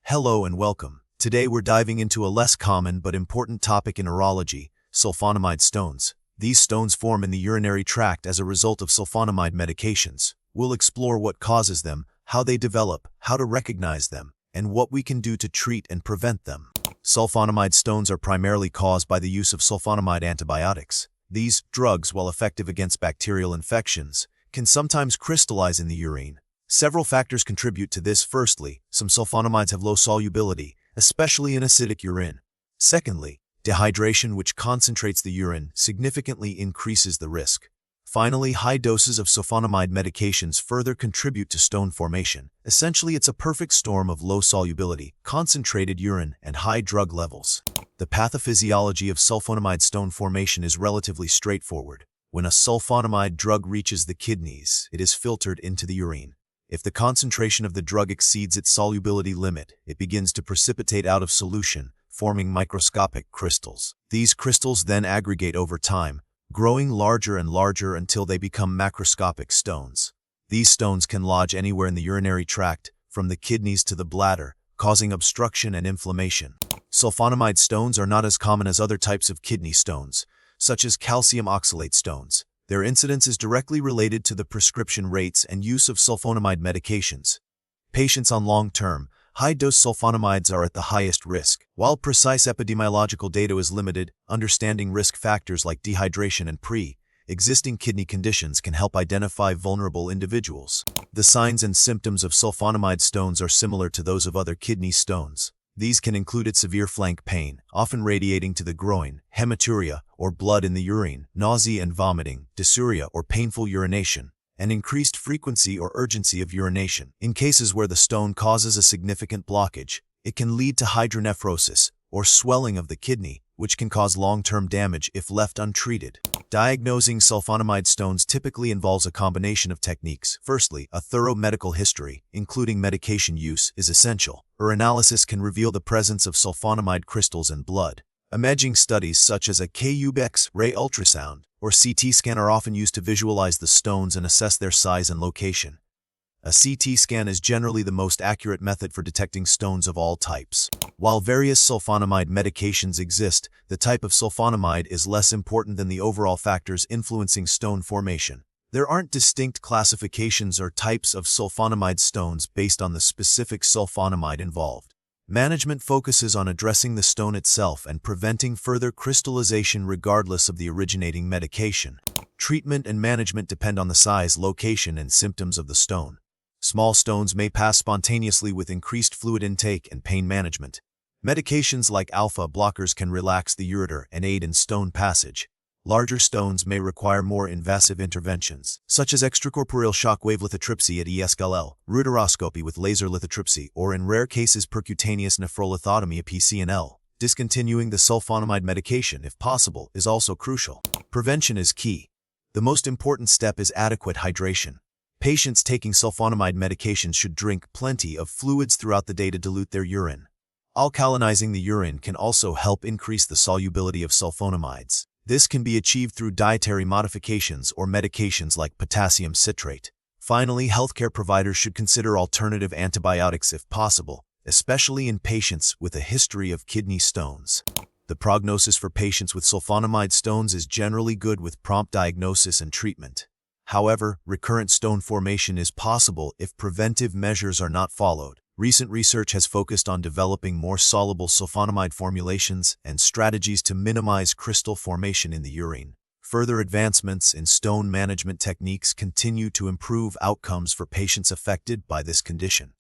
Hello and welcome. Today we're diving into a less common but important topic in neurology, sulfonamide stones. These stones form in the urinary tract as a result of sulfonamide medications. We'll explore what causes them, how they develop, how to recognize them, and what we can do to treat and prevent them. Sulfonamide stones are primarily caused by the use of sulfonamide antibiotics. These drugs, while effective against bacterial infections, can sometimes crystallize in the urine. Several factors contribute to this. Firstly, some sulfonamides have low solubility, especially in acidic urine. Secondly, dehydration, which concentrates the urine, significantly increases the risk. Finally, high doses of sulfonamide medications further contribute to stone formation. Essentially, it's a perfect storm of low solubility, concentrated urine, and high drug levels. The pathophysiology of sulfonamide stone formation is relatively straightforward. When a sulfonamide drug reaches the kidneys, it is filtered into the urine. If the concentration of the drug exceeds its solubility limit, it begins to precipitate out of solution, forming microscopic crystals. These crystals then aggregate over time, growing larger and larger until they become macroscopic stones. These stones can lodge anywhere in the urinary tract, from the kidneys to the bladder, causing obstruction and inflammation. Sulfonamide stones are not as common as other types of kidney stones, such as calcium oxalate stones. Their incidence is directly related to the prescription rates and use of sulfonamide medications. Patients on long-term, high-dose sulfonamides are at the highest risk. While precise epidemiological data is limited, understanding risk factors like dehydration and pre-existing kidney conditions can help identify vulnerable individuals. The signs and symptoms of sulfonamide stones are similar to those of other kidney stones. These can include severe flank pain, often radiating to the groin, hematuria, or blood in the urine, nausea and vomiting, dysuria or painful urination, and increased frequency or urgency of urination. In cases where the stone causes a significant blockage, it can lead to hydronephrosis, or swelling of the kidney, which can cause long-term damage if left untreated. Diagnosing sulfonamide stones typically involves a combination of techniques. Firstly, a thorough medical history, including medication use, is essential. Urinalysis can reveal the presence of sulfonamide crystals in blood. Imaging studies such as a X-ray ultrasound or CT scan are often used to visualize the stones and assess their size and location. A CT scan is generally the most accurate method for detecting stones of all types. While various sulfonamide medications exist, the type of sulfonamide is less important than the overall factors influencing stone formation. There aren't distinct classifications or types of sulfonamide stones based on the specific sulfonamide involved. Management focuses on addressing the stone itself and preventing further crystallization regardless of the originating medication. Treatment and management depend on the size, location, and symptoms of the stone. Small stones may pass spontaneously with increased fluid intake and pain management. Medications like alpha blockers can relax the ureter and aid in stone passage. Larger stones may require more invasive interventions, such as extracorporeal shockwave lithotripsy at ESKL, ureteroscopy with laser lithotripsy, or in rare cases percutaneous nephrolithotomy at PCNL. Discontinuing the sulfonamide medication, if possible, is also crucial. Prevention is key. The most important step is adequate hydration. Patients taking sulfonamide medications should drink plenty of fluids throughout the day to dilute their urine. Alkalinizing the urine can also help increase the solubility of sulfonamides. This can be achieved through dietary modifications or medications like potassium citrate. Finally, healthcare providers should consider alternative antibiotics if possible, especially in patients with a history of kidney stones. The prognosis for patients with sulfonamide stones is generally good with prompt diagnosis and treatment. However, recurrent stone formation is possible if preventive measures are not followed. Recent research has focused on developing more soluble sulfonamide formulations and strategies to minimize crystal formation in the urine. Further advancements in stone management techniques continue to improve outcomes for patients affected by this condition.